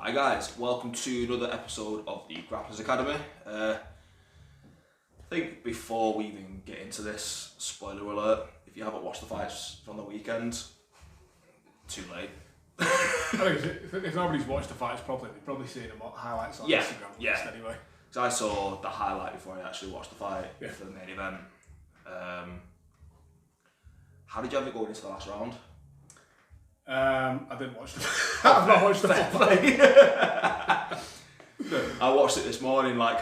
Hi guys, welcome to another episode of the Grapplers Academy. I think before we even get into this, spoiler alert, if you haven't watched the fights from the weekend, too late. I think if nobody's watched the fights properly, they've probably seen them highlights on Instagram anyway. So I saw the highlight before I actually watched the fight for the main event. How did you have it going into the last round? I didn't watch the I've not watched the full fight. I watched it this morning, one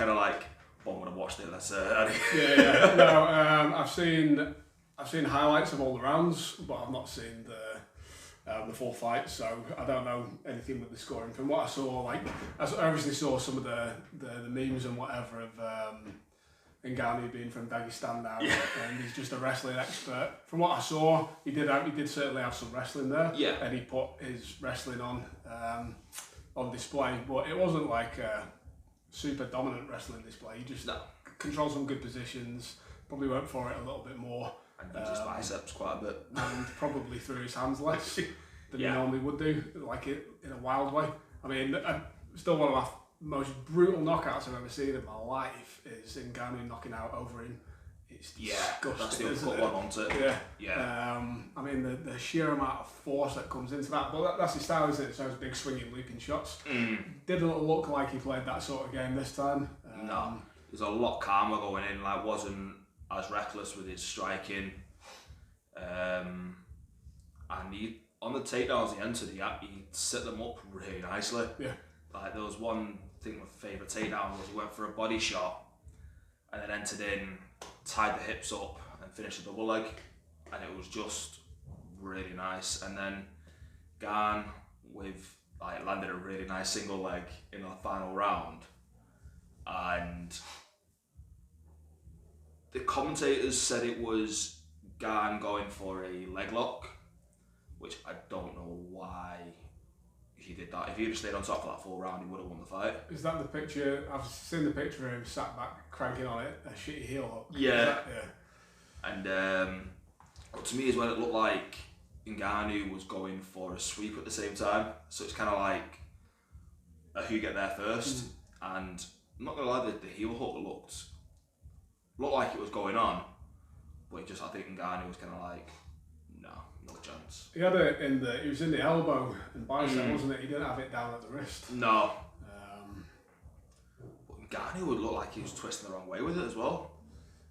would have watched it, let's No, I've seen highlights of all the rounds, but I've not seen the full fight, so I don't know anything with the scoring. From what I saw, I obviously saw some of the memes and whatever of Ngannou being from Dagestan now, and he's just a wrestling expert. From what I saw, he did certainly have some wrestling there, and he put his wrestling on display, but it wasn't like a super dominant wrestling display. He just controlled some good positions, probably went for it a little bit more, and used his biceps quite a bit, and probably threw his hands less than he normally would do, in a wild way. I mean, still one of my most brutal knockouts I've ever seen in my life is Ngannou knocking out Overeem. It's disgusting. That's the other one onto it. I mean, the sheer amount of force that comes into that, but that's his style, isn't it? So it's big swinging, looping shots. Didn't look like he played that sort of game this time. No, he was a lot calmer going in. Wasn't as reckless with his striking. And he, on the takedowns he entered, he set them up really nicely. Yeah. There was one thing, my favourite takedown was he went for a body shot and then entered in, tied the hips up and finished a double leg, and it was just really nice. And then Gan landed a really nice single leg in the final round, and the commentators said it was Gan going for a leg lock, which I don't know why he did that. If he had stayed on top for that full round, he would have won the fight. Is that the picture? I've seen the picture of him sat back cranking on it, a shitty heel hook. Yeah. And to me as well, it looked like Ngannou was going for a sweep at the same time. So it's kind of like who get there first. And I'm not gonna lie, the heel hook looked like it was going on, but I think Ngannou was kind of like, no chance. He had it he was in the elbow and bicep, wasn't it? He didn't have it down at the wrist. No. But Ngannou would look like he was twisting the wrong way with it as well.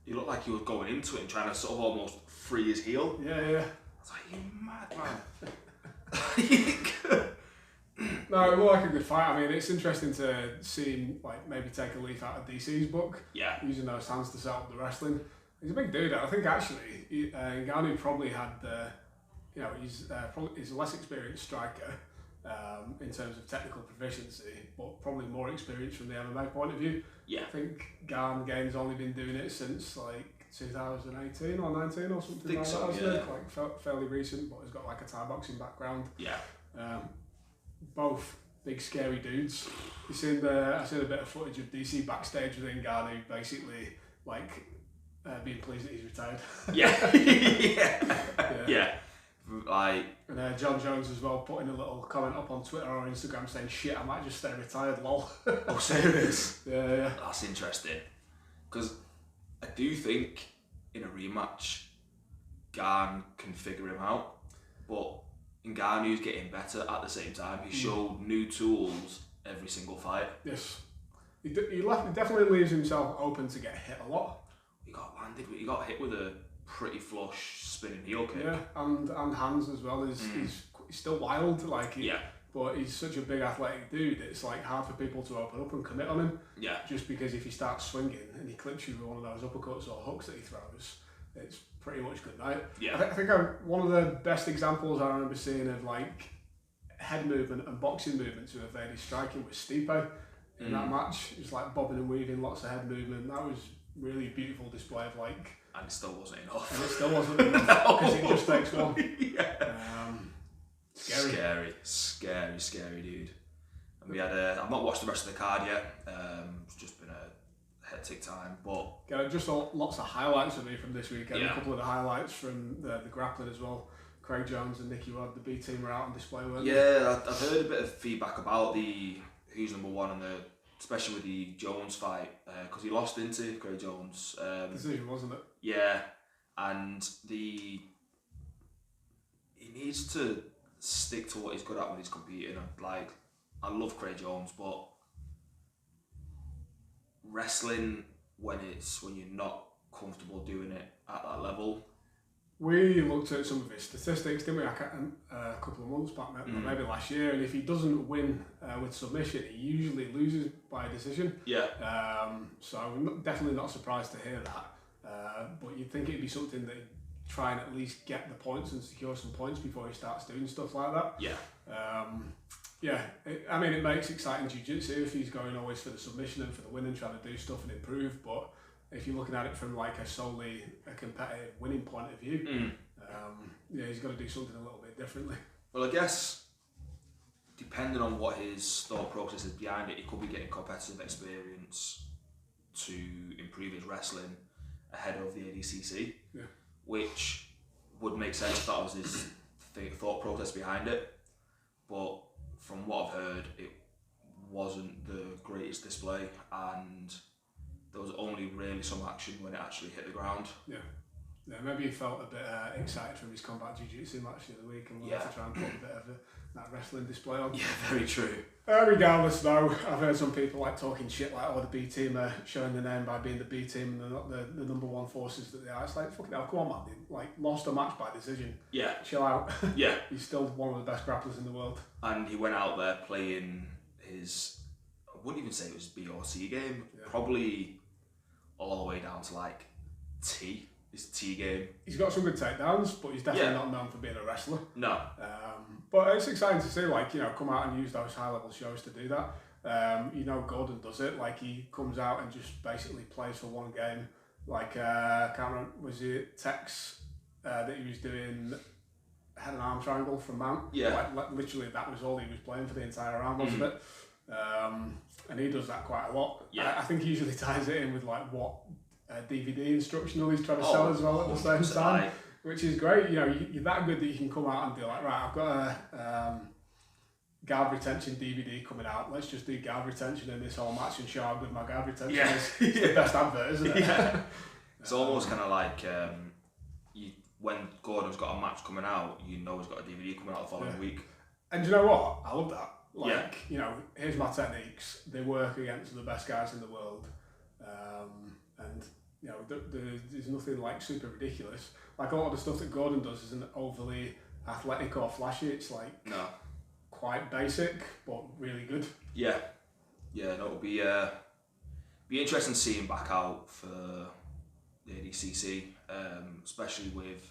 He looked like he was going into it and trying to sort of almost free his heel. Yeah. I was like, you mad man. No, it looked like a good fight. I mean, it's interesting to see him maybe take a leaf out of DC's book. Yeah. Using those hands to set up the wrestling. He's a big dude. I think actually Ngannou probably had he's a less experienced striker in terms of technical proficiency, but probably more experienced from the MMA point of view. Yeah. I think Gain's only been doing it since 2018 or 19 or something like that, hasn't it? Fairly recent, but he's got a Thai boxing background. Yeah. Both big scary dudes. I've seen a bit of footage of DC backstage with Ngannou basically being pleased that he's retired. Yeah. And John Jones as well putting a little comment up on Twitter or Instagram saying, "Shit, I might just stay retired, lol." Oh, serious? Yeah. That's interesting, because I do think in a rematch, Gan can figure him out, but Ngannou's getting better at the same time. He showed new tools every single fight. Yes. He definitely leaves himself open to get hit a lot. He got hit with a pretty flush spinning heel kick. Yeah, and hands as well. He's still wild, but he's such a big athletic dude. It's hard for people to open up and commit on him. Yeah. Just because if he starts swinging and he clips you with one of those uppercuts or hooks that he throws, it's pretty much good night. Yeah. I think one of the best examples I remember seeing of head movement and boxing movement to evade his striking was Stipe in that match. It was bobbing and weaving, lots of head movement. That was really beautiful display of and it still wasn't enough. And it still wasn't enough because it just takes one. Scary, dude. And we had I've not watched the rest of the card yet. It's just been a hectic time, but just lots of highlights of me from this weekend. A couple of the highlights from the grappling as well. Craig Jones and Nicky Rod, the B team, were out on display, weren't they? Yeah, I've heard a bit of feedback about the who's number one and especially with the Jones fight, because he lost into Craig Jones. Decision, wasn't it? Yeah, and he needs to stick to what he's good at when he's competing. Like, I love Craig Jones, but wrestling when you're not comfortable doing it at that level. We looked at some of his statistics, didn't we, a couple of months back, maybe last year, and if he doesn't win with submission, he usually loses by decision. Yeah. So I'm definitely not surprised to hear that. But you'd think it'd be something that he'd try and at least get the points and secure some points before he starts doing stuff like that. Yeah. It makes exciting jiu-jitsu if he's going always for the submission and for the win and trying to do stuff and improve, but if you're looking at it from like solely a competitive winning point of view, he's got to do something a little bit differently. Well, I guess depending on what his thought process is behind it, he could be getting competitive experience to improve his wrestling ahead of the ADCC, which would make sense if that was his thought process behind it. But from what I've heard, it wasn't the greatest display, and there was only really some action when it actually hit the ground. Yeah, maybe he felt a bit excited from his combat jiu-jitsu match the other week and wanted to try and put a bit of that wrestling display on. Yeah, very true. Regardless though, I've heard some people like talking shit like, the B team are showing the name by being the B team and they're not the number one forces that they are. It's like, fucking hell, come on man, they like lost a match by decision. Yeah. Chill out. Yeah. He's still one of the best grapplers in the world. And he went out there playing his, I wouldn't even say it was B or C game, probably all the way down to like T. His T game. He's got some good takedowns, but he's definitely not known for being a wrestler. No. But it's exciting to see, come out and use those high-level shows to do that. Gordon does it. Like, he comes out and just basically plays for one game. Like, I can't remember, was it Tex that he was doing head and arm triangle from Mount? Yeah. Like literally, that was all he was playing for the entire round, wasn't it? And he does that quite a lot. Yeah. I think he usually ties it in with like what DVD instructional he's trying to sell as well at the same time, which is great. You're that good that you can come out and be like, right, I've got a guard retention DVD coming out. Let's just do guard retention in this whole match and show how good my guard retention is. It's the best advert, isn't it? Yeah. It's almost kind of like when Gordon's got a match coming out, he's got a DVD coming out the following week. And you know what? I love that. Here's my techniques. They work against the best guys in the world. There's nothing like super ridiculous. Like a lot of the stuff that Gordon does isn't overly athletic or flashy. It's like quite basic, but really good. Yeah, it'll be interesting to see him back out for the ADCC, especially with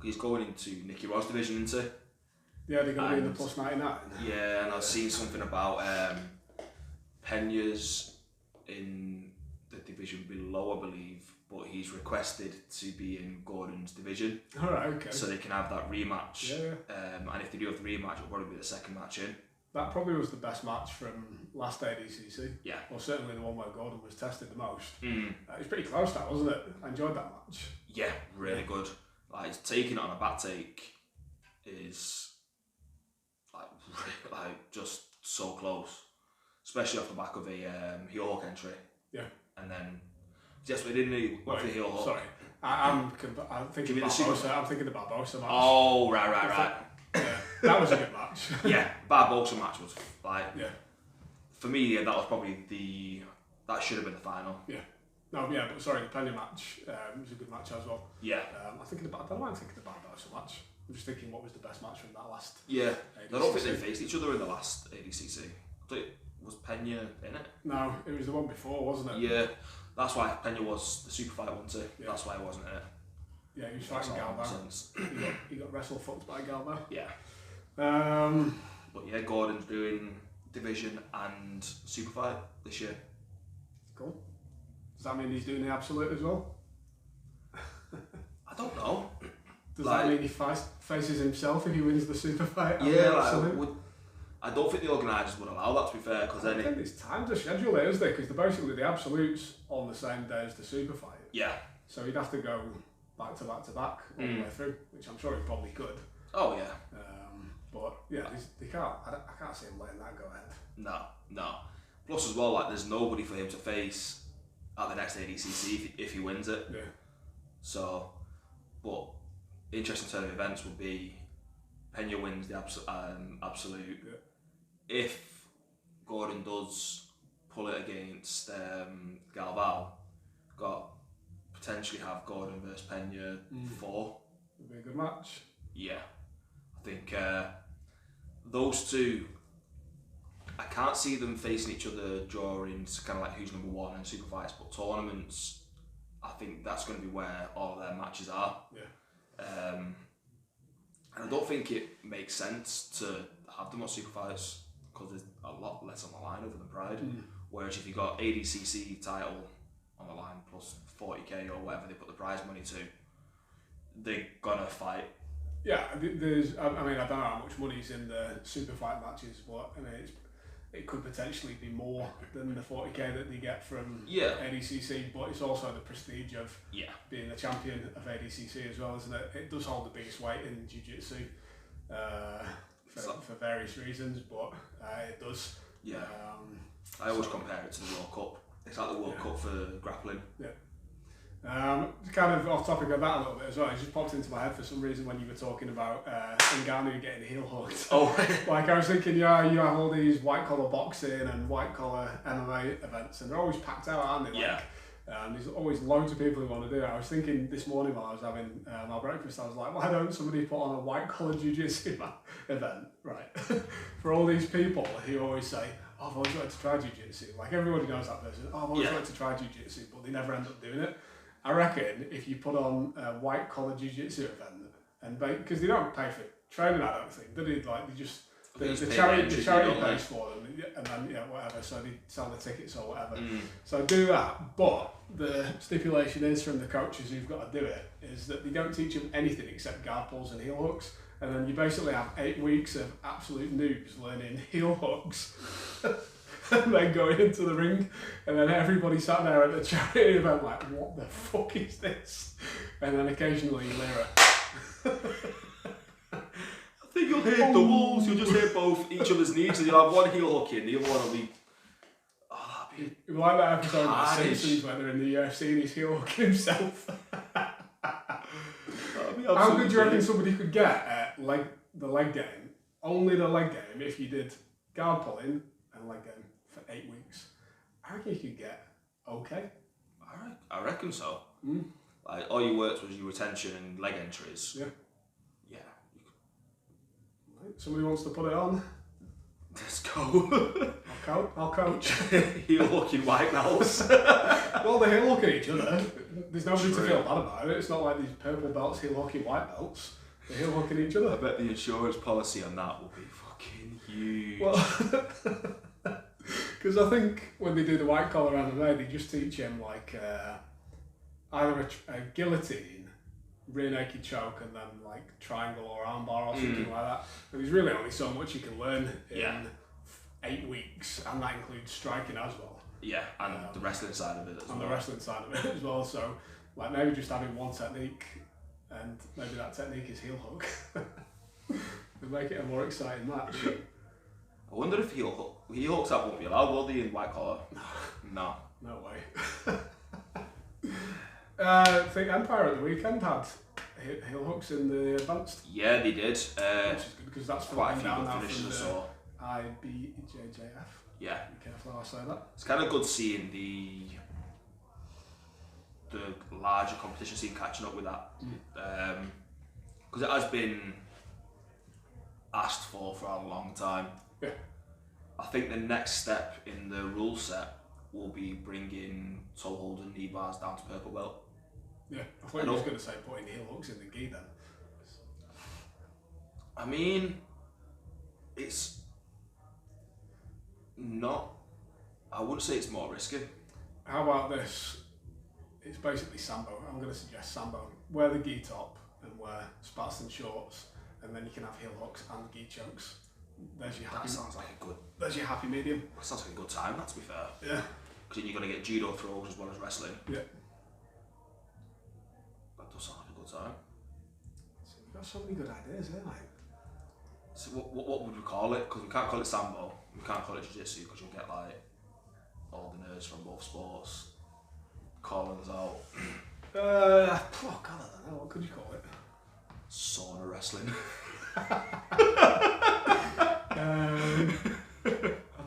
he's going into Nicky Rod's division, isn't he? Yeah, they're going to be in the plus 99. Yeah, and I've seen something about Pena's in the division below, I believe, but he's requested to be in Gordon's division. Alright, okay. So they can have that rematch. Yeah. And if they do have the rematch, it'll probably be the second match in. That probably was the best match from last ADCC. Yeah. Or certainly the one where Gordon was tested the most. It was pretty close, that, wasn't it? I enjoyed that match. Yeah, really good. Like, taking it on a back take is like just so close, especially off the back of a heel hook entry. Yeah. And then just we didn't need the heel hook. Sorry, I'm thinking about Barbosa. I'm thinking the Barbosa match. Oh, right. Yeah, that was a good match. Yeah, Barbosa match was like. Yeah. For me, that was probably that should have been the final. Yeah. No, yeah, but sorry, the Pena match was a good match as well. Yeah. I don't know why I'm thinking the Barbosa match. I'm just thinking what was the best match from that last. Yeah. ADCC. I don't think they faced each other in the last ADCC. Was Pena in it? No, it was the one before, wasn't it? Yeah. That's why Pena was the super fight one too. Yeah. That's why he wasn't in it. Yeah, he was fighting Galbo. He got wrestle fucked by Galbo. Yeah. But yeah, Gordon's doing division and super fight this year. Cool. Does that mean he's doing the absolute as well? I don't know. Does that mean he faces himself if he wins the super fight? Yeah, I don't think the organisers would allow that, to be fair, because then there's time to schedule it, isn't there? Because they're basically the absolutes on the same day as the super fight. Yeah. So he'd have to go back to back all the way through, which I'm sure he probably could. Oh yeah. But yeah, they can't. I can't see him letting that go ahead. No. Plus as well, like there's nobody for him to face at the next ADCC if he wins it. Yeah. So, but interesting turn of events would be Pena wins the absolute. Yeah. If Gordon does pull it against Galvao, got potentially have Gordon versus Pena 4. Would be a good match. Yeah, I think those two. I can't see them facing each other during kind of like who's number one in super fights, but tournaments, I think that's going to be where all of their matches are. Yeah. And I don't think it makes sense to have them on super fights because there's a lot less on the line other than Pride. Whereas if you got ADCC title on the line plus 40k or whatever they put the prize money to, they're gonna fight. Yeah, there's. I mean, I don't know how much money's in the super fight matches, but I mean, it could potentially be more than the 40k that they get from ADCC, but it's also the prestige of being the champion of ADCC as well, isn't it? It does hold the biggest weight in jiu-jitsu for various reasons, but it does. Yeah. I always compare it to the World Cup. It's like the World Cup for grappling. Yeah. Kind of off topic of that a little bit as well, it just popped into my head for some reason when you were talking about Ngannou getting heel hooked. Oh, like I was thinking, you have all these white collar boxing and white collar MMA events, and they're always packed out, aren't they? Like, there's always loads of people who want to do it. I was thinking this morning while I was having my breakfast, I was like, why don't somebody put on a white collar jiu-jitsu event, right? For all these people who always say, oh, I've always wanted to try jiu-jitsu. Like everybody knows that person. Oh, I've always wanted to try jiu-jitsu, but they never end up doing it. I reckon if you put on a white collar jiu-jitsu event, and because they don't pay for training, I don't think, do they? Like they just the charity pays for them, and then whatever. So they sell the tickets or whatever. So do that. But the stipulation is from the coaches who've got to do it is that they don't teach them anything except guard pulls and heel hooks, and then you basically have 8 weeks of absolute noobs learning heel hooks. And then going into the ring, and then everybody sat there at the charity event like, what the fuck is this? And then occasionally Lyra. I think you'll hit doubles, you'll just hit both each other's knees, and you'll have one heel hook in, the other one will be... Oh, that'd be... It'd be like that episode of The Simpsons where they're in the UFC and he's heel hooking himself. How good do you reckon somebody could get at the leg game, only the leg game, if you did guard pulling and leg game for 8 weeks? I reckon you could get okay. I reckon so. Like all you worked was your retention and leg entries. Yeah. Yeah. Right. Somebody wants to put it on. Let's go. I'll coach. Heel hooking white belts. Well, they heel hook at each other. There's nobody to feel bad about it. It's not like these purple belts heel hooking white belts. They're heel hooking each other. I bet the insurance policy on that will be fucking huge. Well, because I think when they do the white collar MMA, they just teach him like either a guillotine, rear naked choke, and then like triangle or armbar or something like that. And there's really only so much you can learn in 8 weeks, and that includes striking as well. Yeah, and the wrestling side of it as well. And the wrestling side of it as well. So, like maybe just having one technique, and maybe that technique is heel hook. It'll make it a more exciting match. I wonder if heel hooks that won't be allowed, will they, in white collar? No. No way. I think Empire at the weekend had heel hooks in the advanced. Yeah, they did. Which is good because that's quite a few good finishes I saw. IBJJF. Yeah. Be careful how I say that. It's kind of good seeing the larger competition scene catching up with that. Because it has been asked for a long time. Yeah. I think the next step in the rule set will be bringing toe hold and knee bars down to purple belt. Yeah, I thought you was going to say putting heel hooks in the gi then. I mean, it's not, I wouldn't say it's more risky. How about this? It's basically sambo. I'm going to suggest sambo. Wear the gi top and wear spats and shorts, and then you can have heel hooks and gi chokes. There's your happy. That sounds like a good. There's your happy medium. That sounds like a good time. That, to be fair. Yeah. Because then you're going to get judo throws as well as wrestling. Yeah. That does sound like a good time. got so many good ideas, eh? Like, So what would we call it? Because we can't call it sambo, we can't call it jiu-jitsu because you'll get like all the nerds from both sports calling us out. oh God, I don't know. What could you call it? Sauna wrestling. I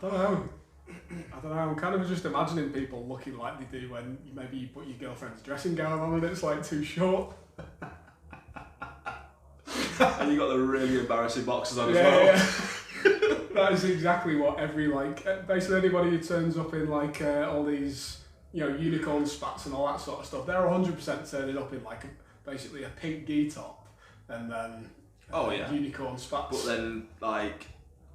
don't know. I'm kind of just imagining people looking like they do when maybe you put your girlfriend's dressing gown on and it's like too short. And you got the really embarrassing boxes on as well. Yeah. That is exactly what every basically anybody who turns up in all these unicorn spats and all that sort of stuff, they're 100% turning up in basically a pink gi top and then unicorn spats. But then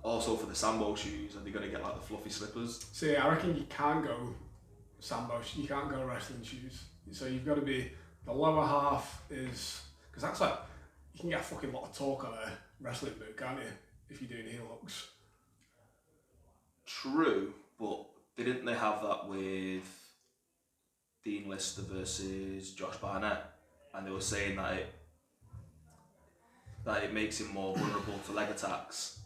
also for the sambo shoes, and they're gonna get the fluffy slippers. See, I reckon you can't go sambo. You can't go wrestling shoes. So you've got to be the lower half is because that's you can get a fucking lot of torque on a wrestling boot, can't you? If you're doing heel hooks. True, but didn't they have that with Dean Lister versus Josh Barnett? And they were saying that it makes him more vulnerable to leg attacks.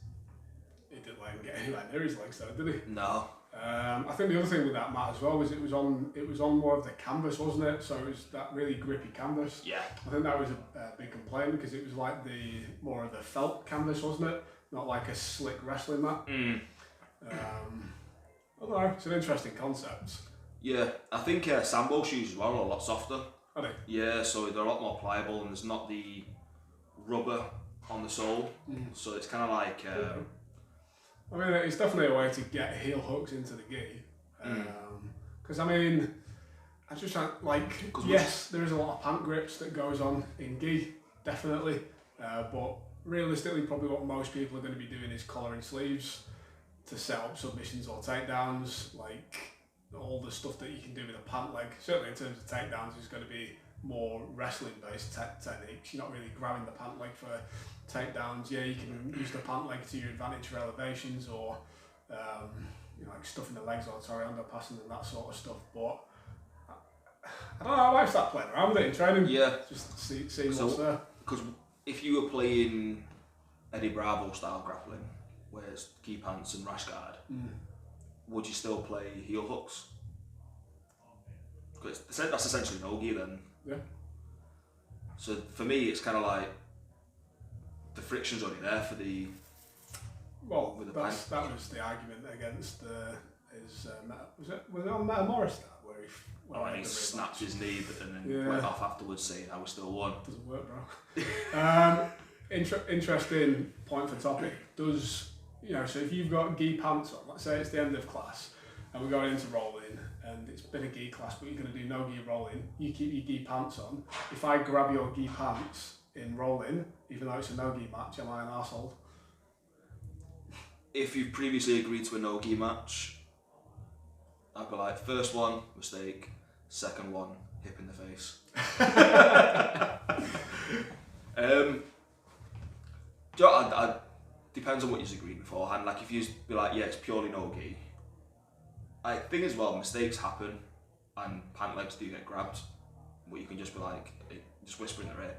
He didn't let him get anywhere near his legs though, did he? No. I think the other thing with that mat as well was it was on more of the canvas, wasn't it? So it was that really grippy canvas. Yeah. I think that was a big complaint because it was more of the felt canvas, wasn't it? Not like a slick wrestling mat. I don't know, it's an interesting concept. Yeah, I think sambo shoes as well are a lot softer. Are they? Yeah, so they're a lot more pliable and there's not the rubber on the sole. So it's kind of I mean, it's definitely a way to get heel hooks into the gi. Because I just yes, there is a lot of pant grips that goes on in gi, definitely. But realistically, probably what most people are going to be doing is collaring sleeves to set up submissions or takedowns. All the stuff that you can do with a pant leg, certainly in terms of takedowns, is going to be more wrestling based techniques. You're not really grabbing the pant leg for takedowns. Yeah, you can use the pant leg to your advantage for elevations or stuffing the legs or Toriando passing and that sort of stuff. But I don't know, I might start playing around with it in training. Yeah. Just seeing what's there. Because if you were playing Eddie Bravo style grappling, where it's gi pants and rash guard, would you still play heel hooks? Because that's essentially no gi then. Yeah. So for me, it's kind of the friction's already there for the. Well, that was the argument against was it on Meta Morris and he snapped his knee and then went off afterwards saying I was still won. Doesn't work, bro. Interesting point for topic. So if you've got gi pants on, let's say it's the end of class and we're going into rolling and it's been a gi class but you're going to do no gi rolling, you keep your gi pants on. If I grab your gi pants in rolling, even though it's a no gi match, am I an arsehole? If you've previously agreed to a no gi match, I'd be first one, mistake, second one, hip in the face. Depends on what you've agreed beforehand. If you be it's purely no gi. I think as well, mistakes happen and pant legs do get grabbed, but you can just be just whisper in their ear,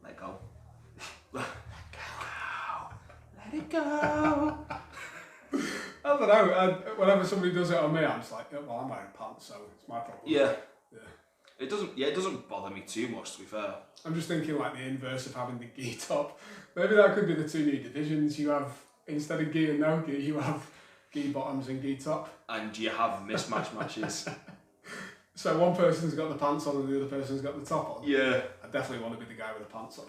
let go. Let it go. I don't know, whenever somebody does it on me, I'm just well, I'm wearing pants, so it's my problem. Yeah. It doesn't bother me too much, to be fair. I'm just thinking the inverse of having the gi top. Maybe that could be the two new divisions. You have, instead of gi and no gi, you have gi bottoms and gi top. And you have mismatch matches. So one person's got the pants on and the other person's got the top on. Yeah. I definitely want to be the guy with the pants on.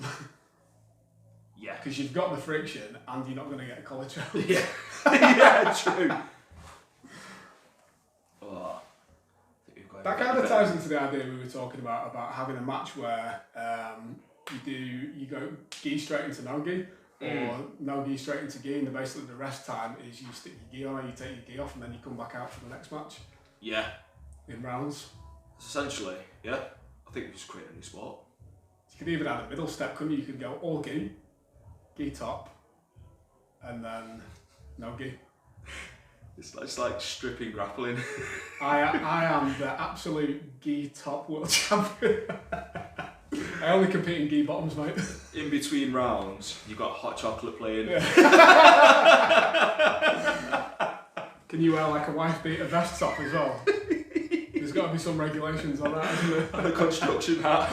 Yeah. Because you've got the friction and you're not going to get a collar choke. Yeah. Yeah, true. Oh. That kind of ties into the idea we were talking about having a match where you go gi straight into no gi or no gi straight into gi, and basically the rest time is you stick your gi on and you take your gi off and then you come back out for the next match. Yeah. In rounds. Essentially, yeah. I think we just create a new sport. You could even add a middle step, couldn't you? You could go all gi top, and then no gi. It's like stripping grappling. I am the absolute gi top world champion. I only compete in gi bottoms, mate. In between rounds, you've got hot chocolate playing. Yeah. Can you wear like a wife beater vest top as well? There's got to be some regulations on that, isn't there? And a construction hat.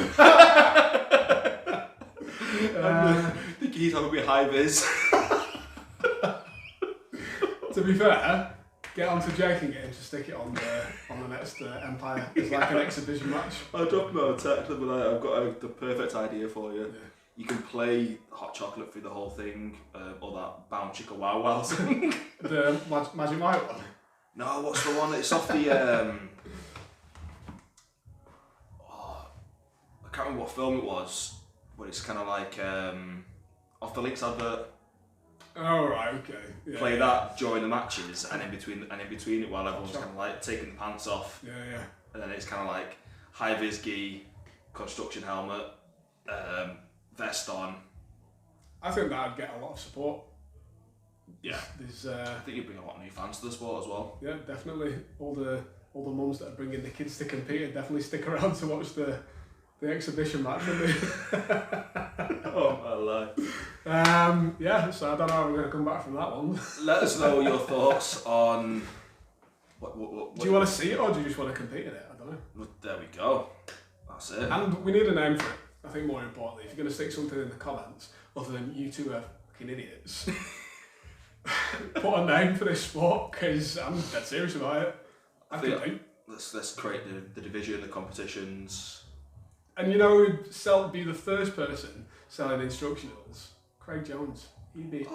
The gis have a bit high vis. To be fair, get on to Jake and get him to stick it on the next Empire. It's like an exhibition match. I'll drop him a text and be like, I've got the perfect idea for you. Yeah. You can play hot chocolate through the whole thing, or that Bound Chicka Wow Wow thing. The Magic Mike one? No, what's the one that's off the... I can't remember what film it was, but it's kind of like off the Lynx advert. Oh right, okay. Yeah, Play that during the matches, and in between it while everyone's kind of like taking the pants off. Yeah. And then it's kind of like high vis gi, construction helmet, vest on. I think that'd get a lot of support. Yeah. There's I think you'd bring a lot of new fans to the sport as well. yeah, definitely. All the mums that are bringing the kids to compete would definitely stick around to watch the exhibition match, wouldn't they? Oh my life. Yeah, so I don't know how we're going to come back from that one. Let us know your thoughts on what Do you want to see it or do you just want to compete in it? I don't know. Well, there we go. That's it. And we need a name for it. I think more importantly, if you're going to stick something in the comments, other than you two are fucking idiots, put a name for this sport, because I'm dead serious about it. I think let's create the division, the competitions. And you know who'd be the first person selling instructionals? Craig Jones. He'd be It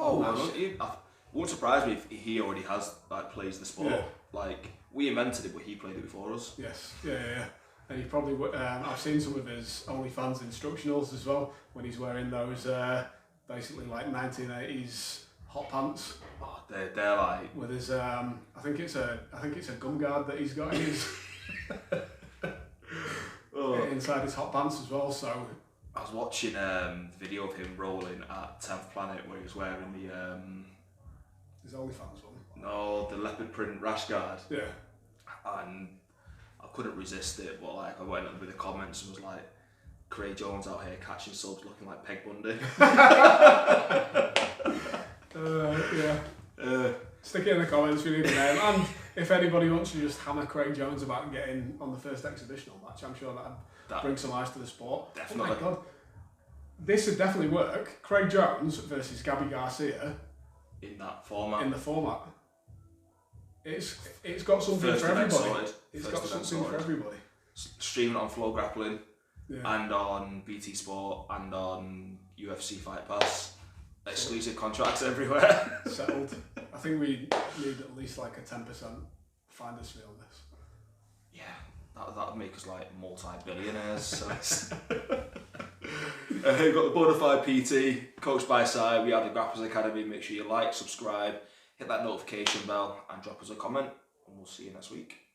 won't surprise me if he already has plays the sport. Yeah. Like we invented it, but he played it before us. Yes, yeah. And he probably would. I've seen some of his OnlyFans instructionals as well when he's wearing those basically like 1980s hot pants. Oh, they're like with his I think it's a gum guard that he's got in his inside his hot pants as well. So I was watching video of him rolling at 10th Planet where he was wearing the his OnlyFans one. No, the leopard print rash guard. Yeah. And I couldn't resist it, but like I went up with the comments and was like, Craig Jones out here catching subs looking like Peg Bundy. Stick it in the comments, we need a name. And if anybody wants to just hammer Craig Jones about getting on the first exhibitional match, I'm sure that'd bring some eyes to the sport. Definitely. Oh my god. This would definitely work. Craig Jones versus Gabby Garcia. In that format. In the format. It's got something for everybody. It's got something for everybody. Streaming on Flow Grappling, yeah. And on BT Sport and on UFC Fight Pass. Exclusive contracts everywhere. Settled. I think we need at least like a 10% finder's fee on this. Yeah, that'd make us like multi-billionaires. So we've got the Bonafide PT, coached by Sai. We have the Grapplers Academy. Make sure you like, subscribe, hit that notification bell, and drop us a comment. And we'll see you next week.